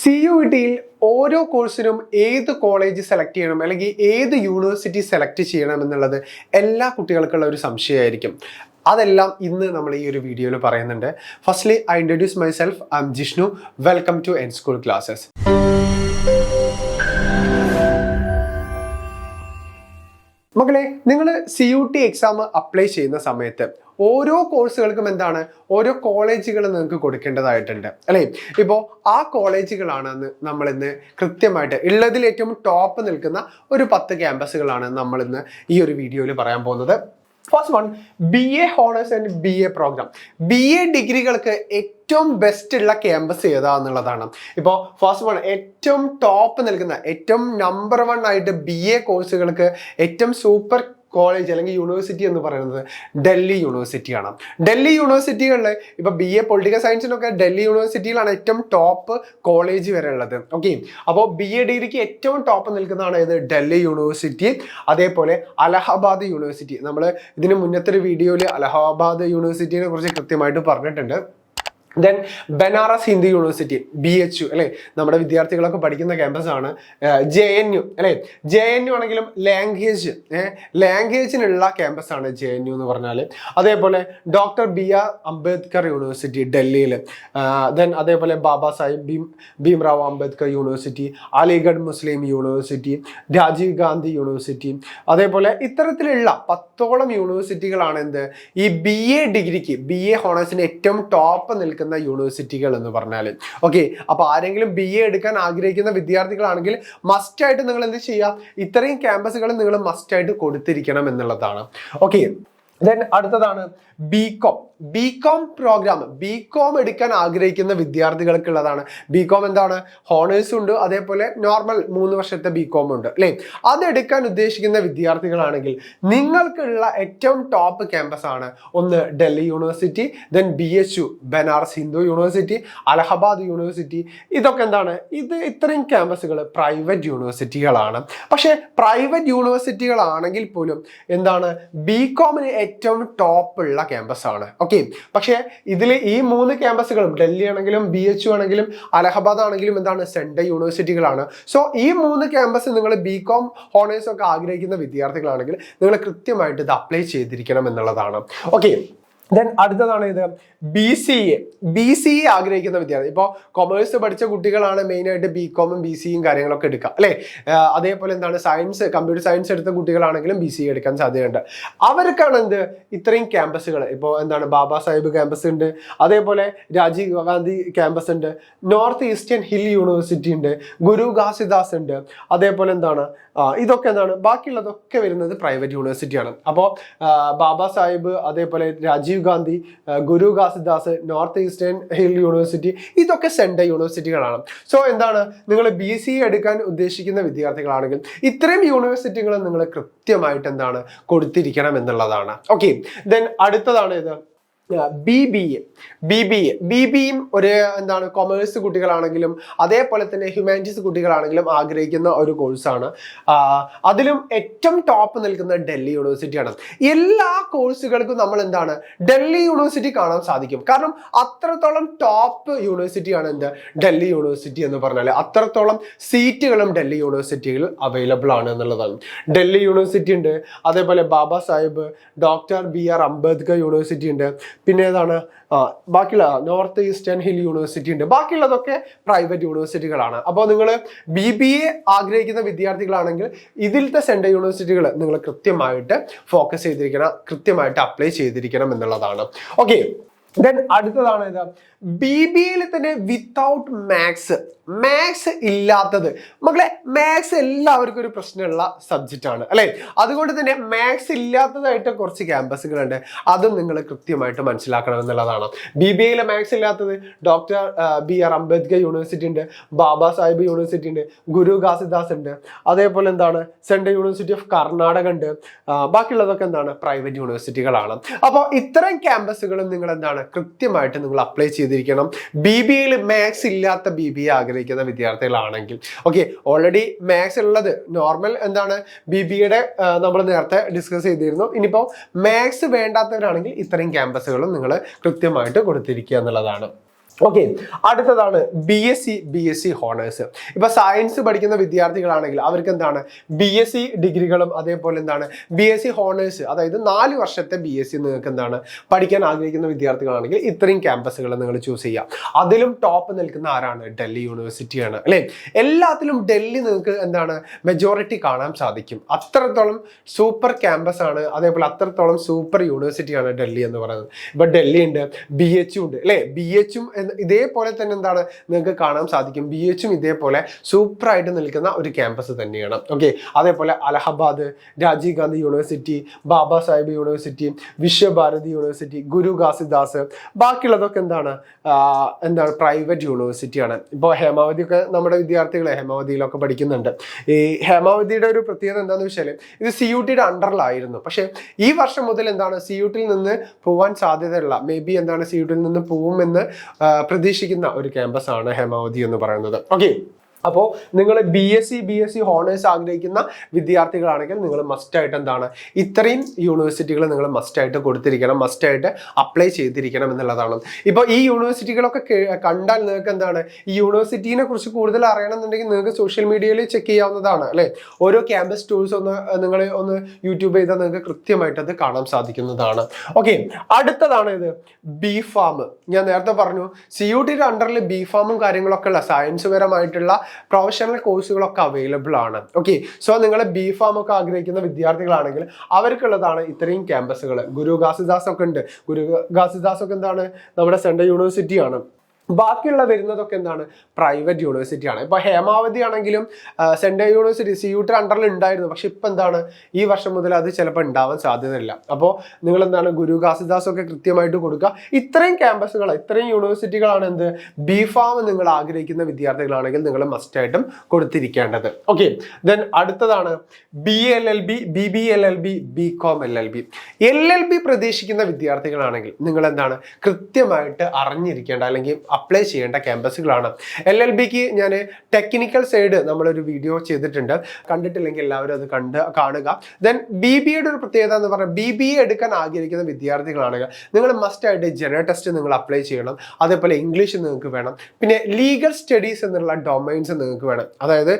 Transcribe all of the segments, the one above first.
CUETയിൽ ഓരോ കോഴ്സിനും ഏത് college select ചെയ്യണം അല്ലെങ്കിൽ ഏത് യൂണിവേഴ്സിറ്റി സെലക്ട് ചെയ്യണം എന്നുള്ളത് എല്ലാ കുട്ടികൾക്കുള്ള ഒരു സംശയമായിരിക്കും. അതെല്ലാം ഇന്ന് നമ്മൾ ഈ ഒരു വീഡിയോയിൽ പറയുന്നുണ്ട്. Firstly I introduce myself. I am Jishnu. Welcome to N school classes. മക്കളെ, നിങ്ങൾ CUET എക്സാം അപ്ലൈ ചെയ്യുന്ന സമയത്ത് ഓരോ കോഴ്സുകൾക്കും എന്താണ് ഓരോ കോളേജുകൾ നിങ്ങൾക്ക് കൊടുക്കേണ്ടതായിട്ടുണ്ട് അല്ലേ? ഇപ്പോൾ ആ കോളേജുകളാണ് നമ്മളിന്ന് കൃത്യമായിട്ട് ഉള്ളതിൽ ഏറ്റവും ടോപ്പ് നിൽക്കുന്ന ഒരു 10 ക്യാമ്പസുകളാണ് നമ്മളിന്ന് ഈ ഒരു വീഡിയോയിൽ പറയാൻ പോകുന്നത്. First one, BA honours and BA programme. BA ഡിഗ്രികൾക്ക് ഏറ്റവും ബെസ്റ്റ് ഉള്ള ക്യാമ്പസ് ഏതാന്നുള്ളതാണ്. ഇപ്പോൾ ഫസ്റ്റ് വൺ, ഏറ്റവും ടോപ്പ് നിൽക്കുന്ന ഏറ്റവും നമ്പർ 1 ആയിട്ട് BA കോഴ്സുകൾക്ക് ഏറ്റവും സൂപ്പർ കോളേജ് അല്ലെങ്കിൽ യൂണിവേഴ്സിറ്റി എന്ന് പറയുന്നത് ഡൽഹി യൂണിവേഴ്സിറ്റിയാണ്. ഡൽഹി യൂണിവേഴ്സിറ്റികളിൽ ഇപ്പോൾ BA പൊളിറ്റിക്കൽ സയൻസിനൊക്കെ ഡൽഹി യൂണിവേഴ്സിറ്റിയിലാണ് ഏറ്റവും ടോപ്പ് കോളേജ് വരെ ഉള്ളത്. ഓക്കെ, അപ്പോൾ BA ഡിഗ്രിക്ക് ഏറ്റവും ടോപ്പ് നിൽക്കുന്നതാണ് ഇത് ഡൽഹി യൂണിവേഴ്സിറ്റി. അതേപോലെ അലഹബാദ് യൂണിവേഴ്സിറ്റി. നമ്മൾ ഇതിന് മുന്നത്തെ ഒരു വീഡിയോയിൽ അലഹബാദ് യൂണിവേഴ്സിറ്റിനെ കുറിച്ച് കൃത്യമായിട്ട് പറഞ്ഞിട്ടുണ്ട്. Then Banaras Hindu university, BHU അല്ലെ, നമ്മുടെ വിദ്യാർത്ഥികളൊക്കെ പഠിക്കുന്ന ക്യാമ്പസാണ്. JNU അല്ലെ, JNU ആണെങ്കിലും ലാംഗ്വേജിനുള്ള ക്യാമ്പസാണ് JNU എന്ന് പറഞ്ഞാൽ. അതേപോലെ ഡോക്ടർ BR അംബേദ്കർ യൂണിവേഴ്സിറ്റി ഡൽഹിയിൽ. ദെൻ അതേപോലെ ബാബാ സാഹിബ് ഭീംറാവു അംബേദ്കർ യൂണിവേഴ്സിറ്റി, അലിഗഡ് മുസ്ലിം യൂണിവേഴ്സിറ്റി, രാജീവ് ഗാന്ധി യൂണിവേഴ്സിറ്റി. അതേപോലെ ഇത്തരത്തിലുള്ള 10ഓളം യൂണിവേഴ്സിറ്റികളാണ് എന്ത് ഈ BA ഡിഗ്രിക്ക് BA ഹോണേഴ്സിന് ഏറ്റവും ടോപ്പ് നിൽക്കുന്ന യൂണിവേഴ്സിറ്റികൾ എന്ന് പറഞ്ഞാൽ. ഓക്കെ, അപ്പൊ ആരെങ്കിലും BA എടുക്കാൻ ആഗ്രഹിക്കുന്ന വിദ്യാർത്ഥികളാണെങ്കിൽ മസ്റ്റ് ആയിട്ട് നിങ്ങൾ എന്ത് ചെയ്യുക, ഇത്രയും ക്യാമ്പസുകൾ നിങ്ങൾ മസ്റ്റ് ആയിട്ട് കൊടുത്തിരിക്കണം എന്നുള്ളതാണ്. ഓക്കെ, ദെൻ അടുത്തതാണ് ബികോം പ്രോഗ്രാം. ബികോം എടുക്കാൻ ആഗ്രഹിക്കുന്ന വിദ്യാർത്ഥികൾക്കുള്ളതാണ്. ബികോം എന്താണ്, ഹോണേഴ്സ് ഉണ്ട്, അതേപോലെ നോർമൽ 3 വർഷത്തെ ബികോം ഉണ്ട് അല്ലേ. അതെടുക്കാൻ ഉദ്ദേശിക്കുന്ന വിദ്യാർത്ഥികളാണെങ്കിൽ നിങ്ങൾക്കുള്ള ഏറ്റവും ടോപ്പ് ക്യാമ്പസ് ആണ് ഒന്ന് Delhi university, then BHU Banaras Hindu university, Allahabad university. ഇതൊക്കെ എന്താണ്, ഇത്രയും ക്യാമ്പസുകൾ പ്രൈവറ്റ് യൂണിവേഴ്സിറ്റികളാണ്. പക്ഷേ പ്രൈവറ്റ് യൂണിവേഴ്സിറ്റികളാണെങ്കിൽ പോലും എന്താണ് ബികോമിന് ഏറ്റവും ടോപ്പ് ഉള്ള ക്യാമ്പസ് ആണ്. ഓക്കെ, പക്ഷേ ഇതിൽ ഈ 3 ക്യാമ്പസുകളും ഡൽഹി ആണെങ്കിലും BHU ആണെങ്കിലും അലഹബാദ് ആണെങ്കിലും എന്താണ് സെൻട്രൽ യൂണിവേഴ്സിറ്റികളാണ്. സോ ഈ 3 ക്യാമ്പസ് നിങ്ങൾ ബികോം ഹോണേഴ്സ് ഒക്കെ ആഗ്രഹിക്കുന്ന വിദ്യാർത്ഥികളാണെങ്കിൽ നിങ്ങൾ കൃത്യമായിട്ട് ഇത് അപ്ലൈ ചെയ്തിരിക്കണം എന്നുള്ളതാണ്. ഓക്കെ, ദെൻ അടുത്തതാണ് ഇത് BCA ആഗ്രഹിക്കുന്ന വിദ്യാർത്ഥി. ഇപ്പോൾ കൊമേഴ്സ് പഠിച്ച കുട്ടികളാണ് മെയിനായിട്ട് ബികോമും BCയും കാര്യങ്ങളൊക്കെ എടുക്കുക അല്ലേ. അതേപോലെ എന്താണ് കമ്പ്യൂട്ടർ സയൻസ് എടുത്ത കുട്ടികളാണെങ്കിലും BCA എടുക്കാൻ സാധ്യതയുണ്ട്. അവർക്കാണ് എന്ത് ഇത്രയും ക്യാമ്പസുകൾ. ഇപ്പോൾ എന്താണ് ബാബാ സാഹിബ് ക്യാമ്പസ് ഉണ്ട്, അതേപോലെ രാജീവ് ഗാന്ധി ക്യാമ്പസ് ഉണ്ട്, നോർത്ത് ഈസ്റ്റേൺ ഹിൽ യൂണിവേഴ്സിറ്റി ഉണ്ട്, ഗുരു ഘാസിദാസ് ഉണ്ട്. അതേപോലെ എന്താണ് ഇതൊക്കെ എന്താണ് ബാക്കിയുള്ളതൊക്കെ വരുന്നത് പ്രൈവറ്റ് യൂണിവേഴ്സിറ്റിയാണ്. അപ്പോൾ ബാബാ സാഹിബ്, അതേപോലെ രാജീവ് ഗാന്ധി, ഗുരു Ghasidas, north eastern hill university, ഇതൊക്കെ സെൻട്രൽ യൂണിവേഴ്സിറ്റികളാണ്. സോ എന്താണ് നിങ്ങൾ BCA എടുക്കാൻ ഉദ്ദേശിക്കുന്ന വിദ്യാർത്ഥികളാണെങ്കിൽ ഇത്രയും യൂണിവേഴ്സിറ്റികൾ നിങ്ങൾ കൃത്യമായിട്ട് എന്താണ് കൊടുത്തിരിക്കണം എന്നുള്ളതാണ്. ഓക്കെ, ദെൻ അടുത്തതാണ് ഇത് BBയും ഒരു എന്താണ് കൊമേഴ്സ് കുട്ടികളാണെങ്കിലും അതേപോലെ തന്നെ ഹ്യൂമാനിറ്റീസ് കുട്ടികളാണെങ്കിലും ആഗ്രഹിക്കുന്ന ഒരു കോഴ്സാണ്. അതിലും ഏറ്റവും ടോപ്പ് നിൽക്കുന്ന ഡൽഹി യൂണിവേഴ്സിറ്റിയാണ്. എല്ലാ കോഴ്സുകൾക്കും നമ്മൾ എന്താണ് ഡൽഹി യൂണിവേഴ്സിറ്റി കാണാൻ സാധിക്കും. കാരണം അത്രത്തോളം ടോപ്പ് യൂണിവേഴ്സിറ്റിയാണ് എന്ത് ഡൽഹി യൂണിവേഴ്സിറ്റി എന്ന് പറഞ്ഞാൽ. അത്രത്തോളം സീറ്റുകളും ഡൽഹി യൂണിവേഴ്സിറ്റികളിൽ അവൈലബിൾ ആണ് എന്നുള്ളതാണ്. ഡൽഹി യൂണിവേഴ്സിറ്റി ഉണ്ട്, അതേപോലെ Baba Sahib, doctor BR Ambedkar university ഉണ്ട്, പിന്നെ ഏതാണ് ബാക്കിയുള്ള നോർത്ത് ഈസ്റ്റേൺ ഹിൽ യൂണിവേഴ്സിറ്റി ഉണ്ട്. ബാക്കിയുള്ളതൊക്കെ പ്രൈവറ്റ് യൂണിവേഴ്സിറ്റികളാണ്. അപ്പോൾ നിങ്ങൾ BBA ആഗ്രഹിക്കുന്ന വിദ്യാർത്ഥികളാണെങ്കിൽ ഇതിലത്തെ സെൻട്രൽ യൂണിവേഴ്സിറ്റികൾ നിങ്ങൾ കൃത്യമായിട്ട് ഫോക്കസ് ചെയ്തിരിക്കണം, കൃത്യമായിട്ട് അപ്ലൈ ചെയ്തിരിക്കണം എന്നുള്ളതാണ്. ഓക്കെ, ദെൻ അടുത്തതാണ് ഇത് BBAയിൽ തന്നെ വിത്തൗട്ട് മാത്സ് ഇല്ലാത്തത്. മക്കളെ, മാത്സ് എല്ലാവർക്കും ഒരു പ്രശ്നമുള്ള സബ്ജക്റ്റ് ആണ് അല്ലെ. അതുകൊണ്ട് തന്നെ മാത്സ് ഇല്ലാത്തതായിട്ട് കുറച്ച് ക്യാമ്പസുകളുണ്ട്. അതും നിങ്ങൾ കൃത്യമായിട്ട് മനസ്സിലാക്കണം എന്നുള്ളതാണ്. BBAയിലെ മാത്സ് ഇല്ലാത്തത് ഡോക്ടർ BR അംബേദ്കർ യൂണിവേഴ്സിറ്റി ഉണ്ട്, ബാബാ സാഹിബ് യൂണിവേഴ്സിറ്റി ഉണ്ട്, ഗുരു ഘാസിദാസ് ഉണ്ട്, അതേപോലെ എന്താണ് സെൻട്രൽ യൂണിവേഴ്സിറ്റി ഓഫ് കർണാടക ഉണ്ട്. ബാക്കിയുള്ളതൊക്കെ എന്താണ് പ്രൈവറ്റ് യൂണിവേഴ്സിറ്റികളാണ്. അപ്പോൾ ഇത്തരം ക്യാമ്പസുകളും നിങ്ങൾ എന്താണ് കൃത്യമായിട്ട് നിങ്ങൾ അപ്ലൈ ചെയ്തിരിക്കണം. BBAയിൽ മാത്സ് ഇല്ലാത്ത BBA ആഗ്രഹിക്കുന്ന വിദ്യാർത്ഥികളാണെങ്കിൽ. ഓക്കെ, ഓൾറെഡി മാത്സ് ഉള്ളത് നോർമൽ എന്താണ് BBAയുടെ നമ്മൾ നേരത്തെ ഡിസ്കസ് ചെയ്തിരുന്നു. ഇനിയിപ്പോൾ മാത്സ് വേണ്ടാത്തവരാണെങ്കിൽ ഇത്രയും ക്യാമ്പസുകളും നിങ്ങൾ കൃത്യമായിട്ട് കൊടുത്തിരിക്കുക എന്നുള്ളതാണ്. ഓക്കെ, അടുത്തതാണ് ബി എസ് സി ഹോണേഴ്സ്. ഇപ്പൊ സയൻസ് പഠിക്കുന്ന വിദ്യാർത്ഥികളാണെങ്കിൽ അവർക്ക് എന്താണ് BSc ഡിഗ്രികളും അതേപോലെ എന്താണ് BSc ഹോണേഴ്സ്, അതായത് 4 വർഷത്തെ BSc നിങ്ങൾക്ക് എന്താണ് പഠിക്കാൻ ആഗ്രഹിക്കുന്ന വിദ്യാർത്ഥികളാണെങ്കിൽ ഇത്രയും ക്യാമ്പസുകൾ നിങ്ങൾ ചൂസ് ചെയ്യാം. അതിലും ടോപ്പ് നിൽക്കുന്ന ആരാണ്? ഡൽഹി യൂണിവേഴ്സിറ്റിയാണ് അല്ലെ. എല്ലാത്തിലും ഡൽഹി നിങ്ങൾക്ക് എന്താണ് മെജോറിറ്റി കാണാൻ സാധിക്കും. അത്രത്തോളം സൂപ്പർ ക്യാമ്പസ് ആണ്, അതേപോലെ അത്രത്തോളം സൂപ്പർ യൂണിവേഴ്സിറ്റിയാണ് ഡൽഹി എന്ന് പറയുന്നത്. ഇപ്പൊ ഡൽഹി ഉണ്ട്, BH ഉണ്ട് അല്ലെ. BH ഇതേപോലെ തന്നെ എന്താണ് നിങ്ങൾക്ക് കാണാൻ സാധിക്കും. BH ഇതേപോലെ സൂപ്പർ ആയിട്ട് നിൽക്കുന്ന ഒരു ക്യാമ്പസ് തന്നെയാണ്. ഓക്കെ, അതേപോലെ Allahabad, Rajiv Gandhi university, Baba Sahib university, Visvabharati university, Guru Ghasidas, ബാക്കിയുള്ളതൊക്കെ എന്താണ് പ്രൈവറ്റ് യൂണിവേഴ്സിറ്റിയാണ്. ഇപ്പോൾ ഹേമാവതി ഒക്കെ നമ്മുടെ വിദ്യാർത്ഥികളെ ഹേമാവതിയിലൊക്കെ പഠിക്കുന്നുണ്ട്. ഈ ഹേമാവതിയുടെ ഒരു പ്രത്യേകത എന്താണെന്ന് വെച്ചാൽ ഇത് CUTയുടെ അണ്ടറിലായിരുന്നു. പക്ഷേ ഈ വർഷം മുതൽ എന്താണ് CUTയിൽ നിന്ന് പോവാൻ സാധ്യതയുള്ള CUTയിൽ നിന്ന് പോവുമെന്ന് പ്രതീക്ഷിക്കുന്ന ഒരു ക്യാമ്പസ് ആണ് ഹേമാവതി എന്ന് പറയുന്നത്. ഓക്കെ, അപ്പോൾ നിങ്ങൾ BSc ഹോണേഴ്സ് ആഗ്രഹിക്കുന്ന വിദ്യാർത്ഥികളാണെങ്കിൽ നിങ്ങൾ മസ്റ്റായിട്ട് എന്താണ് ഇത്രയും യൂണിവേഴ്സിറ്റികൾ നിങ്ങൾ മസ്റ്റായിട്ട് കൊടുത്തിരിക്കണം, മസ്റ്റായിട്ട് അപ്ലൈ ചെയ്തിരിക്കണം എന്നുള്ളതാണ്. ഇപ്പോൾ ഈ യൂണിവേഴ്സിറ്റികളൊക്കെ കണ്ടാൽ നിങ്ങൾക്ക് എന്താണ് ഈ യൂണിവേഴ്സിറ്റീനെ കുറിച്ച് കൂടുതൽ അറിയണമെന്നുണ്ടെങ്കിൽ നിങ്ങൾക്ക് സോഷ്യൽ മീഡിയയിൽ ചെക്ക് ചെയ്യാവുന്നതാണ് അല്ലേ. ഓരോ ക്യാമ്പസ് ടൂൾസ് നിങ്ങൾ യൂട്യൂബ് ചെയ്താൽ നിങ്ങൾക്ക് കൃത്യമായിട്ട് അത് കാണാൻ സാധിക്കുന്നതാണ്. ഓക്കെ, അടുത്തതാണ് ഇത് B.Pharm. ഞാൻ നേരത്തെ പറഞ്ഞു CUTയുടെ അണ്ടറിൽ B.Pharm കാര്യങ്ങളൊക്കെ ഉള്ള സയൻസ് പരമായിട്ടുള്ള പ്രൊഫഷണൽ കോഴ്സുകളൊക്കെ അവൈലബിൾ ആണ്. ഓക്കെ, സോ നിങ്ങൾ B.Pharm ഒക്കെ ആഗ്രഹിക്കുന്ന വിദ്യാർത്ഥികളാണെങ്കിൽ അവർക്കുള്ളതാണ് ഇത്രയും ക്യാമ്പസുകൾ. ഗുരു ഘാസിദാസ് ഒക്കെ ഉണ്ട്. ഗുരു ഘാസിദാസ് ഒക്കെ എന്താണ് നമ്മുടെ സെൻട്രൽ യൂണിവേഴ്സിറ്റിയാണ്. ബാക്കിയുള്ള വരുന്നതൊക്കെ എന്താണ് പ്രൈവറ്റ് യൂണിവേഴ്സിറ്റിയാണ്. ഇപ്പോൾ ഹേമാവതി ആണെങ്കിലും സെൻട്രൽ യൂണിവേഴ്സിറ്റി CUT അണ്ടറിൽ ഉണ്ടായിരുന്നു. പക്ഷെ ഇപ്പം എന്താണ് ഈ വർഷം മുതൽ അത് ചിലപ്പോൾ ഉണ്ടാവാൻ സാധ്യതയില്ല. അപ്പോൾ നിങ്ങൾ എന്താണ് ഗുരു ഘാസിദാസ് ഒക്കെ കൃത്യമായിട്ട് കൊടുക്കുക. ഇത്രയും ക്യാമ്പസുകൾ, ഇത്രയും യൂണിവേഴ്സിറ്റികളാണ് എന്ത് B.Pharm നിങ്ങൾ ആഗ്രഹിക്കുന്ന വിദ്യാർത്ഥികളാണെങ്കിൽ നിങ്ങൾ മസ്റ്റായിട്ടും കൊടുത്തിരിക്കേണ്ടത്. ഓക്കെ, ദെൻ അടുത്തതാണ് BLLB, BBLLB, BCom LLB. LLB പ്രതീക്ഷിക്കുന്ന വിദ്യാർത്ഥികളാണെങ്കിൽ നിങ്ങൾ എന്താണ് കൃത്യമായിട്ട് അറിഞ്ഞിരിക്കേണ്ട അല്ലെങ്കിൽ അപ്ലൈ ചെയ്യേണ്ട ക്യാമ്പസുകളാണ്. LLBക്ക് ഞാൻ ടെക്നിക്കൽ സൈഡ് നമ്മളൊരു വീഡിയോ ചെയ്തിട്ടുണ്ട്, കണ്ടിട്ടില്ലെങ്കിൽ എല്ലാവരും അത് കാണുക. ദെൻ BBAയുടെ ഒരു പ്രത്യേകത എന്ന് പറഞ്ഞാൽ BBA എടുക്കാൻ ആഗ്രഹിക്കുന്ന വിദ്യാർത്ഥികളാണെങ്കിൽ നിങ്ങൾ മസ്റ്റായിട്ട് ജനറൽ ടെസ്റ്റ് നിങ്ങൾ അപ്ലൈ ചെയ്യണം. അതേപോലെ ഇംഗ്ലീഷ് നിങ്ങൾക്ക് വേണം. പിന്നെ ലീഗൽ സ്റ്റഡീസ് എന്നുള്ള ഡൊമൈൻസ് നിങ്ങൾക്ക് വേണം. അതായത്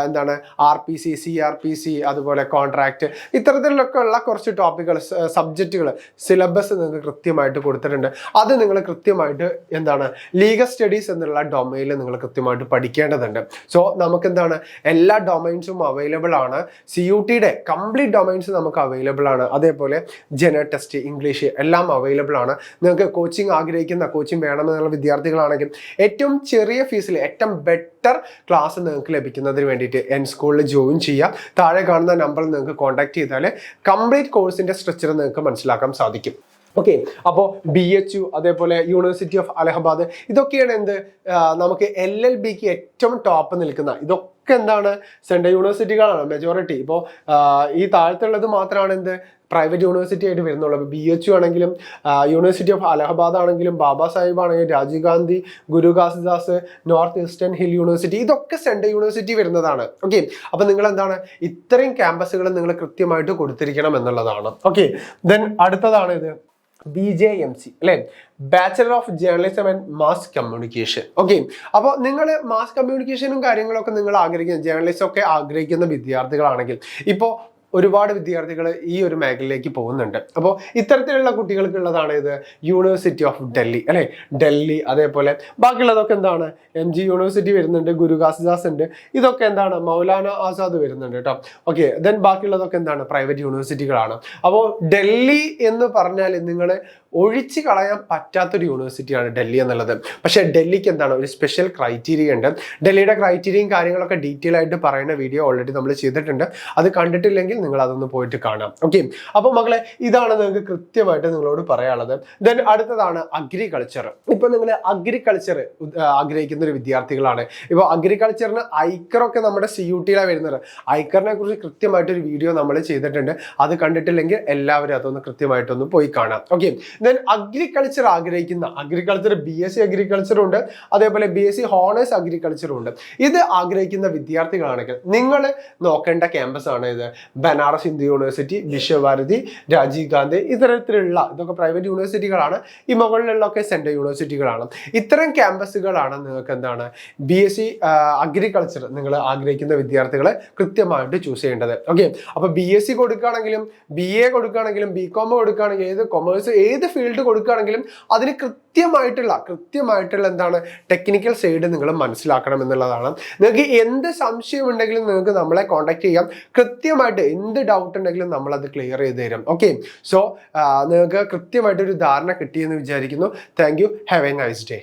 എന്താണ് RPC, CRPC, അതുപോലെ കോൺട്രാക്ട്, ഇത്തരത്തിലൊക്കെ ഉള്ള കുറച്ച് ടോപ്പിക്കുകൾ, സബ്ജക്റ്റുകൾ, സിലബസ് നിങ്ങൾക്ക് കൃത്യമായിട്ട് കൊടുത്തിട്ടുണ്ട്. അത് നിങ്ങൾ കൃത്യമായിട്ട് എന്താണ് ലീഗൽ സ്റ്റഡീസ് എന്നുള്ള ഡൊമൈനിൽ നിങ്ങൾ കൃത്യമായിട്ട് പഠിക്കേണ്ടതുണ്ട്. സോ നമുക്ക് എന്താണ് എല്ലാ ഡൊമൈൻസും അവൈലബിൾ ആണ്. CUTയുടെ കംപ്ലീറ്റ് ഡൊമൈൻസ് നമുക്ക് അവൈലബിൾ ആണ്. അതേപോലെ ജനറൽ ടെസ്റ്റ്, ഇംഗ്ലീഷ് എല്ലാം അവൈലബിൾ ആണ്. നിങ്ങൾക്ക് കോച്ചിങ് വേണമെന്നുള്ള വിദ്യാർത്ഥികളാണെങ്കിൽ ഏറ്റവും ചെറിയ ഫീസിൽ ഏറ്റവും ബെറ്റർ ക്ലാസ് നിങ്ങൾക്ക് ലഭിക്കുന്നതിന് വേണ്ടിയിട്ട് N-Schoolൽ ജോയിൻ ചെയ്യാം. താഴെ കാണുന്ന നമ്പറിൽ നിങ്ങൾക്ക് കോൺടാക്ട് ചെയ്താൽ കംപ്ലീറ്റ് കോഴ്സിന്റെ സ്ട്രക്ചർ നിങ്ങൾക്ക് മനസ്സിലാക്കാൻ സാധിക്കും. ഓക്കെ, അപ്പോൾ BHU, അതേപോലെ യൂണിവേഴ്സിറ്റി ഓഫ് അലഹബാദ്, ഇതൊക്കെയാണ് നമുക്ക് LLBക്ക് ഏറ്റവും ടോപ്പ് നിൽക്കുന്ന. ഇതൊക്കെ എന്താണ് സെൻട്രൽ യൂണിവേഴ്സിറ്റികളാണ് മെജോറിറ്റി. ഇപ്പോൾ ഈ താഴത്തുള്ളത് മാത്രമാണ് പ്രൈവറ്റ് യൂണിവേഴ്സിറ്റി ആയിട്ട് വരുന്നുള്ളൂ. BHU ആണെങ്കിലും യൂണിവേഴ്സിറ്റി ഓഫ് അലഹബാദ് ആണെങ്കിലും ബാബാ സാഹിബ് ആണെങ്കിലും രാജീവ് ഗാന്ധി, ഗുരു Ghasidas, north eastern hill university, ഇതൊക്കെ സെൻട്രൽ യൂണിവേഴ്സിറ്റി വരുന്നതാണ്. ഓക്കെ, അപ്പൊ നിങ്ങൾ എന്താണ് ഇത്രയും ക്യാമ്പസുകൾ നിങ്ങൾ കൃത്യമായിട്ട് കൊടുത്തിരിക്കണം എന്നുള്ളതാണ്. ഓക്കെ, ദെൻ അടുത്തതാണ് BJMC അല്ലെ, bachelor of journalism and mass communication. Okay, അപ്പോൾ നിങ്ങൾ മാസ് കമ്മ്യൂണിക്കേഷനും കാര്യങ്ങളൊക്കെ നിങ്ങൾ ആഗ്രഹിക്കുന്ന, ജേർണലിസം ഒക്കെ ആഗ്രഹിക്കുന്ന വിദ്യാർത്ഥികളാണെങ്കിൽ ഇപ്പോൾ ഒരുപാട് വിദ്യാർത്ഥികൾ ഈ ഒരു മേഖലയിലേക്ക് പോകുന്നുണ്ട്. അപ്പോൾ ഇത്തരത്തിലുള്ള കുട്ടികൾക്കുള്ളതാണ് യൂണിവേഴ്സിറ്റി ഓഫ് ഡൽഹി അല്ലെ. ഡൽഹി, അതേപോലെ ബാക്കിയുള്ളതൊക്കെ എന്താണ് MG യൂണിവേഴ്സിറ്റി വരുന്നുണ്ട്, ഗുരു ഘാസിദാസ് ഉണ്ട്, ഇതൊക്കെ എന്താണ് മൗലാന ആസാദ് വരുന്നുണ്ട് കേട്ടോ. ഓക്കെ, ദെൻ ബാക്കിയുള്ളതൊക്കെ എന്താണ് പ്രൈവറ്റ് യൂണിവേഴ്സിറ്റികളാണ്. അപ്പോൾ ഡൽഹി എന്ന് പറഞ്ഞാൽ നിങ്ങൾ ഒഴിച്ചു കളയാൻ പറ്റാത്തൊരു യൂണിവേഴ്സിറ്റിയാണ് ഡൽഹി എന്നുള്ളത്. പക്ഷേ ഡൽഹിക്ക് എന്താണ് ഒരു സ്പെഷ്യൽ ക്രൈറ്റീരിയ ഉണ്ട്. ഡൽഹിയുടെ ക്രൈറ്റീരിയയും കാര്യങ്ങളൊക്കെ ഡീറ്റെയിൽ ആയിട്ട് പറയുന്ന വീഡിയോ ഓൾറെഡി നമ്മൾ ചെയ്തിട്ടുണ്ട്. അത് കണ്ടിട്ടില്ലെങ്കിൽ നിങ്ങൾ അതൊന്ന് പോയിട്ട് കാണാം. ഓക്കെ, അപ്പോൾ മക്കളെ ഇതാണ് നിങ്ങൾക്ക് കൃത്യമായിട്ട് നിങ്ങളോട് പറയാനുള്ളത്. ദെൻ അടുത്തതാണ് അഗ്രികൾച്ചർ. ഇപ്പൊ നിങ്ങൾ അഗ്രികൾച്ചർ ആഗ്രഹിക്കുന്ന ഒരു വിദ്യാർത്ഥികളാണ്. ഇപ്പോൾ അഗ്രികൾച്ചറിന് ഐക്കറൊക്കെ നമ്മുടെ CUTയിലാണ് വരുന്നത്. ഐക്കറിനെ കുറിച്ച് കൃത്യമായിട്ടൊരു വീഡിയോ നമ്മൾ ചെയ്തിട്ടുണ്ട്. അത് കണ്ടിട്ടില്ലെങ്കിൽ എല്ലാവരും അതൊന്ന് കൃത്യമായിട്ടൊന്ന് പോയി കാണാം. ഓക്കെ, ദെൻ അഗ്രികൾച്ചർ ആഗ്രഹിക്കുന്ന BSc അഗ്രികൾച്ചറും ഉണ്ട്, അതേപോലെ BSc ഹോണേഴ്സ് അഗ്രികൾച്ചറും ഉണ്ട്. ഇത് ആഗ്രഹിക്കുന്ന വിദ്യാർത്ഥികളാണെങ്കിൽ നിങ്ങൾ നോക്കേണ്ട ക്യാമ്പസ് ആണ് ബനാറസ് ഹിന്ദു യൂണിവേഴ്സിറ്റി, വിശ്വഭാരതി, രാജീവ് ഗാന്ധി, ഇത്തരത്തിലുള്ള ഇതൊക്കെ പ്രൈവറ്റ് യൂണിവേഴ്സിറ്റികളാണ്. ഈ മുകളിലുള്ളതൊക്കെ സെൻട്രൽ യൂണിവേഴ്സിറ്റികളാണ്. ഇത്തരം ക്യാമ്പസുകളാണ് നിങ്ങൾക്ക് എന്താണ് BSc അഗ്രികൾച്ചർ നിങ്ങൾ ആഗ്രഹിക്കുന്ന വിദ്യാർത്ഥികളെ കൃത്യമായിട്ട് ചൂസ് ചെയ്യേണ്ടത്. ഓക്കെ, അപ്പൊ BSc കൊടുക്കുകയാണെങ്കിലും BA കൊടുക്കുകയാണെങ്കിലും BCom കൊടുക്കുകയാണെങ്കിലും ഏത് കൊമേഴ്സ് ഏത് ഫീൽഡ് കൊടുക്കുകയാണെങ്കിലും അതിന് കൃത്യമായിട്ടുള്ള എന്താണ് ടെക്നിക്കൽ സൈഡ് നിങ്ങൾ മനസ്സിലാക്കണം എന്നുള്ളതാണ്. നിങ്ങൾക്ക് എന്ത് സംശയം ഉണ്ടെങ്കിലും നിങ്ങൾക്ക് നമ്മളെ കോൺടാക്ട് ചെയ്യാം. കൃത്യമായിട്ട് എന്ത് ഡൗട്ട് ഉണ്ടെങ്കിലും നമ്മൾ അത് ക്ലിയർ ചെയ്ത് തരും. ഓക്കെ, സോ നിങ്ങൾക്ക് കൃത്യമായിട്ടൊരു ധാരണ കിട്ടിയെന്ന് വിചാരിക്കുന്നു. Thank you. Have A nice day.